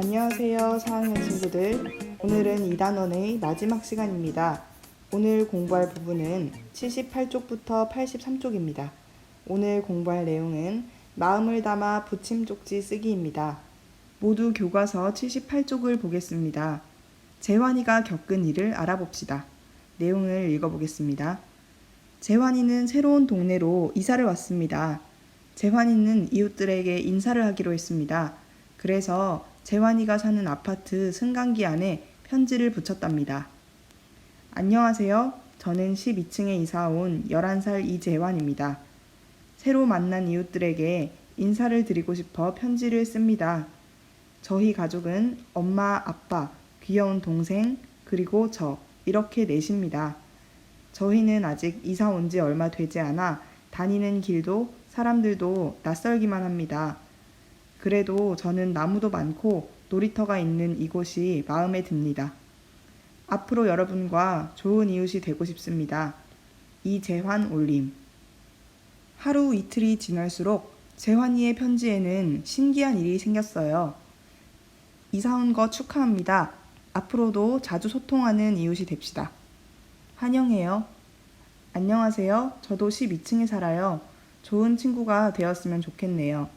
안녕하세요, 4학년 친구들. 오늘은 2단원의 마지막 시간입니다. 오늘 공부할 부분은 78쪽부터 83쪽입니다. 오늘 공부할 내용은 마음을 담아 붙임 쪽지 쓰기입니다. 모두 교과서 78쪽을 보겠습니다. 재환이가 겪은 일을 알아봅시다. 내용을 읽어보겠습니다. 재환이는 새로운 동네로 이사를 왔습니다. 재환이는 이웃들에게 인사를 하기로 했습니다. 그래서 재환이가 사는 아파트 승강기 안에 편지를 붙였답니다. 안녕하세요. 저는 12층에 이사 온 11살 이재환입니다. 새로 만난 이웃들에게 인사를 드리고 싶어 편지를 씁니다. 저희 가족은 엄마, 아빠, 귀여운 동생, 그리고 저 이렇게 넷입니다. 저희는 아직 이사 온 지 얼마 되지 않아 다니는 길도 사람들도 낯설기만 합니다. 그래도 저는 나무도 많고 놀이터가 있는 이곳이 마음에 듭니다. 앞으로 여러분과 좋은 이웃이 되고 싶습니다. 이재환 올림. 하루 이틀이 지날수록 재환이의 편지에는 신기한 일이 생겼어요. 이사 온 거 축하합니다. 앞으로도 자주 소통하는 이웃이 됩시다. 환영해요. 안녕하세요. 저도 12층에 살아요. 좋은 친구가 되었으면 좋겠네요.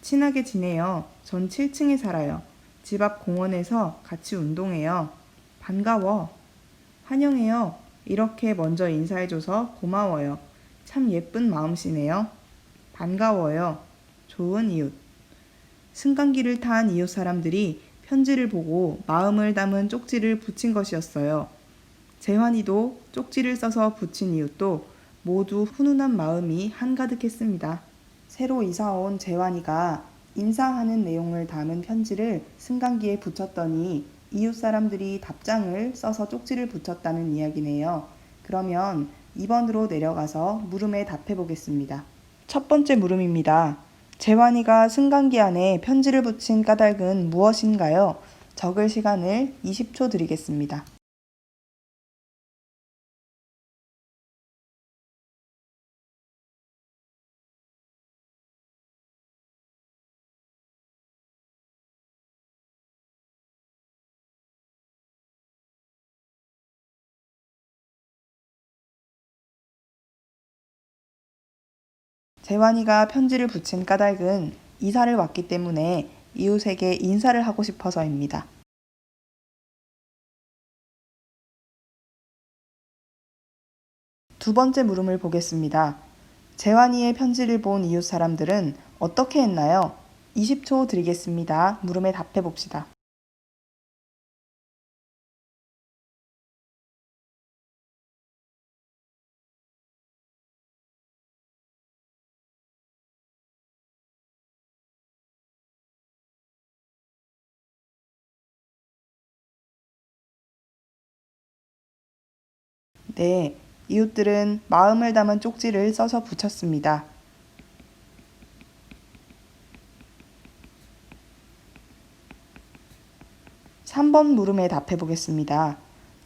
친하게 지내요. 전 7층에 살아요. 집 앞 공원에서 같이 운동해요. 반가워. 환영해요. 이렇게 먼저 인사해줘서 고마워요. 참 예쁜 마음씨네요. 반가워요. 좋은 이웃. 승강기를 탄 이웃 사람들이 편지를 보고 마음을 담은 쪽지를 붙인 것이었어요. 재환이도 쪽지를 써서 붙인 이웃도 모두 훈훈한 마음이 한가득했습니다. 새로 이사 온 재환이가 인사하는 내용을 담은 편지를 승강기에 붙였더니 이웃 사람들이 답장을 써서 쪽지를 붙였다는 이야기네요. 그러면 2번으로 내려가서 물음에 답해 보겠습니다. 첫 번째 물음입니다. 재환이가 승강기 안에 편지를 붙인 까닭은 무엇인가요? 적을 시간을 20초 드리겠습니다. 재환이가 편지를 붙인 까닭은 이사를 왔기 때문에 이웃에게 인사를 하고 싶어서입니다. 두 번째 물음을 보겠습니다. 재환이의 편지를 본 이웃 사람들은 어떻게 했나요? 20초 드리겠습니다. 물음에 답해 봅시다. 네, 이웃들은 마음을 담은 쪽지를 써서 붙였습니다. 3번 물음에 답해 보겠습니다.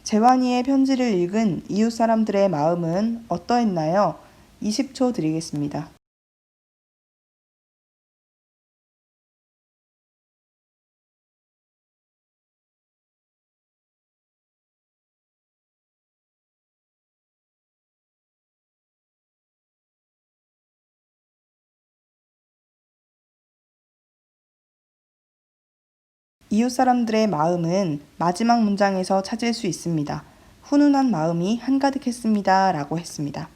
재환이의 편지를 읽은 이웃 사람들의 마음은 어떠했나요? 20초 드리겠습니다. 이웃 사람들의 마음은 마지막 문장에서 찾을 수 있습니다. 훈훈한 마음이 한가득했습니다. 라고 했습니다.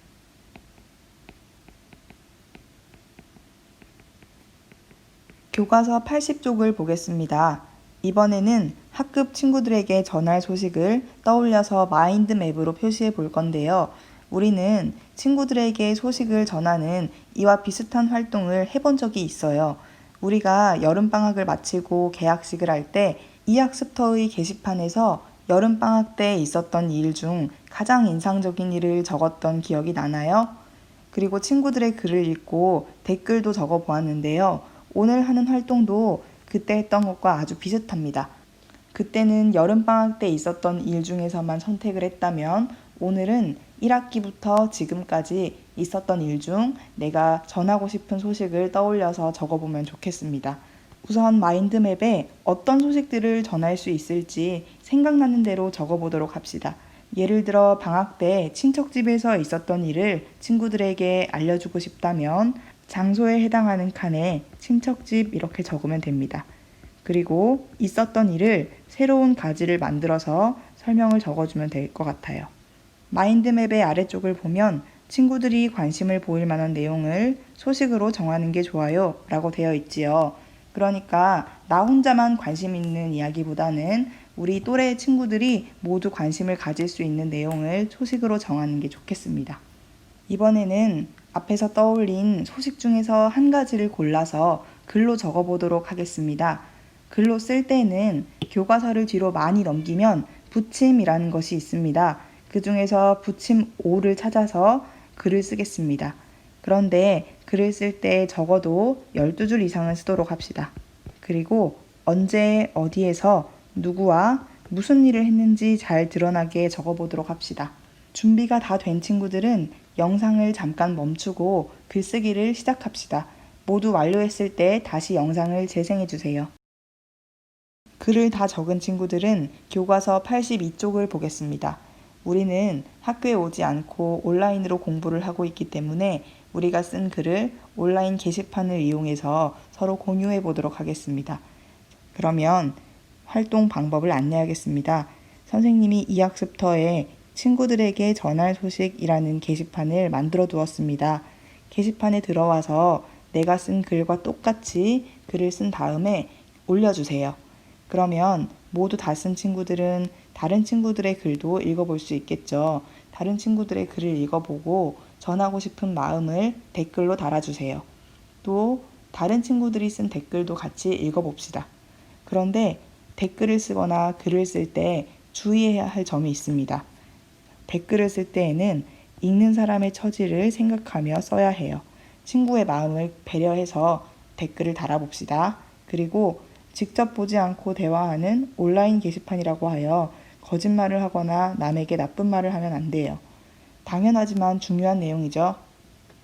교과서 80쪽을 보겠습니다. 이번에는 학급 친구들에게 전할 소식을 떠올려서 마인드맵으로 표시해 볼 건데요. 우리는 친구들에게 소식을 전하는 이와 비슷한 활동을 해본 적이 있어요. 우리가 여름방학을 마치고 개학식을 할 때 이학습터의 게시판에서 여름방학 때 있었던 일 중 가장 인상적인 일을 적었던 기억이 나나요? 그리고 친구들의 글을 읽고 댓글도 적어 보았는데요. 오늘 하는 활동도 그때 했던 것과 아주 비슷합니다. 그때는 여름방학 때 있었던 일 중에서만 선택을 했다면 오늘은 1학기부터 지금까지 있었던 일 중 내가 전하고 싶은 소식을 떠올려서 적어보면 좋겠습니다. 우선 마인드맵에 어떤 소식들을 전할 수 있을지 생각나는 대로 적어보도록 합시다. 예를 들어 방학 때 친척집에서 있었던 일을 친구들에게 알려주고 싶다면 장소에 해당하는 칸에 친척집 이렇게 적으면 됩니다. 그리고 있었던 일을 새로운 가지를 만들어서 설명을 적어주면 될 것 같아요. 마인드맵의 아래쪽을 보면 친구들이 관심을 보일 만한 내용을 소식으로 정하는 게 좋아요 라고 되어 있지요. 그러니까 나 혼자만 관심 있는 이야기보다는 우리 또래 친구들이 모두 관심을 가질 수 있는 내용을 소식으로 정하는 게 좋겠습니다. 이번에는 앞에서 떠올린 소식 중에서 한 가지를 골라서 글로 적어보도록 하겠습니다. 글로 쓸 때는 교과서를 뒤로 많이 넘기면 붙임이라는 것이 있습니다. 그 중에서 붙임 5를 찾아서 글을 쓰겠습니다. 그런데 글을 쓸 때 적어도 12줄 이상은 쓰도록 합시다. 그리고 언제 어디에서 누구와 무슨 일을 했는지 잘 드러나게 적어보도록 합시다. 준비가 다 된 친구들은 영상을 잠깐 멈추고 글쓰기를 시작합시다. 모두 완료했을 때 다시 영상을 재생해 주세요. 글을 다 적은 친구들은 교과서 82쪽을 보겠습니다. 우리는 학교에 오지 않고 온라인으로 공부를 하고 있기 때문에 우리가 쓴 글을 온라인 게시판을 이용해서 서로 공유해 보도록 하겠습니다. 그러면 활동 방법을 안내하겠습니다. 선생님이 이 학습터에 친구들에게 전할 소식이라는 게시판을 만들어 두었습니다. 게시판에 들어와서 내가 쓴 글과 똑같이 글을 쓴 다음에 올려주세요. 그러면 모두 다 쓴 친구들은 다른 친구들의 글도 읽어볼 수 있겠죠. 다른 친구들의 글을 읽어보고 전하고 싶은 마음을 댓글로 달아주세요. 또 다른 친구들이 쓴 댓글도 같이 읽어봅시다. 그런데 댓글을 쓰거나 글을 쓸 때 주의해야 할 점이 있습니다. 댓글을 쓸 때에는 읽는 사람의 처지를 생각하며 써야 해요. 친구의 마음을 배려해서 댓글을 달아봅시다. 그리고 직접 보지 않고 대화하는 온라인 게시판이라고 하여 거짓말을 하거나 남에게 나쁜 말을 하면 안 돼요. 당연하지만 중요한 내용이죠.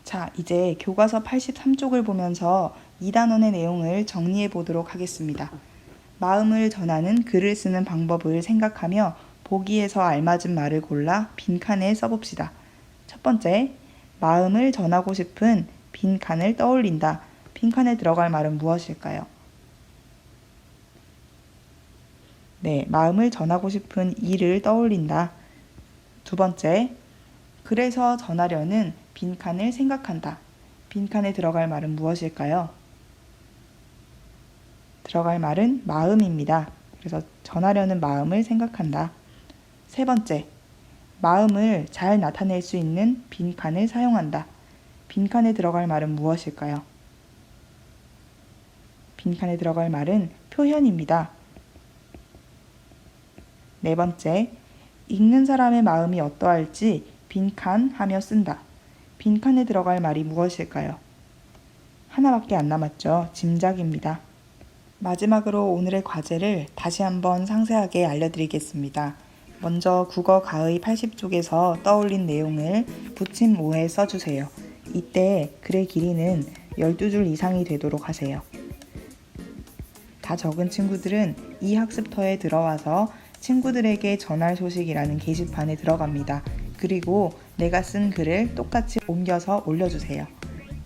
자, 이제 교과서 83쪽을 보면서 2단원의 내용을 정리해 보도록 하겠습니다. 마음을 전하는 글을 쓰는 방법을 생각하며 보기에서 알맞은 말을 골라 빈칸에 써봅시다. 첫 번째, 마음을 전하고 싶은 빈칸을 떠올린다. 빈칸에 들어갈 말은 무엇일까요? 네, 마음을 전하고 싶은 일을 떠올린다. 두 번째, 그래서 전하려는 빈칸을 생각한다. 빈칸에 들어갈 말은 무엇일까요? 들어갈 말은 마음입니다. 그래서 전하려는 마음을 생각한다. 세 번째, 마음을 잘 나타낼 수 있는 빈칸을 사용한다. 빈칸에 들어갈 말은 무엇일까요? 빈칸에 들어갈 말은 표현입니다. 네 번째, 읽는 사람의 마음이 어떠할지 빈칸 하며 쓴다. 빈칸에 들어갈 말이 무엇일까요? 하나밖에 안 남았죠. 짐작입니다. 마지막으로 오늘의 과제를 다시 한번 상세하게 알려드리겠습니다. 먼저 국어 가의 80쪽에서 떠올린 내용을 붙임 5에 써주세요. 이때 글의 길이는 12줄 이상이 되도록 하세요. 다 적은 친구들은 이 학습터에 들어와서 친구들에게 전할 소식이라는 게시판에 들어갑니다. 그리고 내가 쓴 글을 똑같이 옮겨서 올려주세요.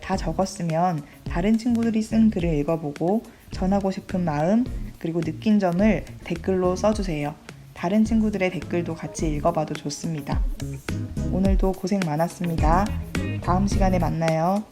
다 적었으면 다른 친구들이 쓴 글을 읽어보고 전하고 싶은 마음 그리고 느낀 점을 댓글로 써주세요. 다른 친구들의 댓글도 같이 읽어봐도 좋습니다. 오늘도 고생 많았습니다. 다음 시간에 만나요.